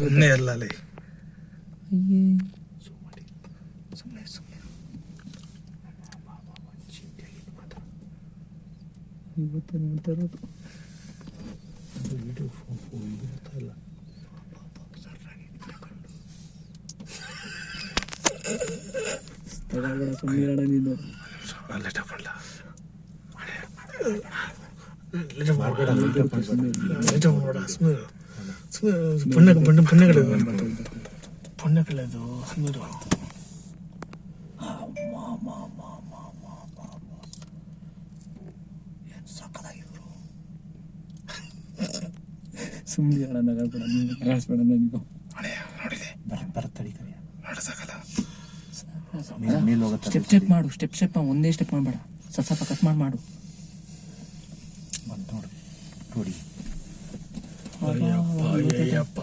ಸುಮ್ಮನೆ ಇರಲಿ ಅಯ್ಯೇ ಸುಮ್ಮನೆ ಇವತ್ತು ನೋಡ್ತಾ ಇರೋದು ವಿಡಿಯೋ ಇಲ್ಲ ಸ್ಥಳಗಳ ಸುಮ್ಮನೆ ನೀನು ಅಲ್ಲೇ ತಗೊಳ್ಳ ಪುಣ್ಯಗಳದು ಸುಮ್ಮನೆ ಸಾಕಾಗಿದ್ರು ಸುಮ್ಮನೆ ಅಣ್ಣ ನಗಬೇಡ ನೀನು ನಗಾಡ್ಸ್ಬೇಡ ನನಗೂ ನೋಡಿದೆ ಬರತ್ತಡಿ ಕರಿಯ ನೋಡ ಸಾಕಲ್ಲ ಸ್ಟೆಪ್ ಮಾಡು ಸ್ಟೆಪ್ ಒಂದೇ ಸ್ಟೆಪ್ ಮಾಡಬೇಡ ಸ್ವಲ್ಪ ಕಟ್ ಮಾಡು ನೋಡಿ ಅಯ್ಯಪ್ಪ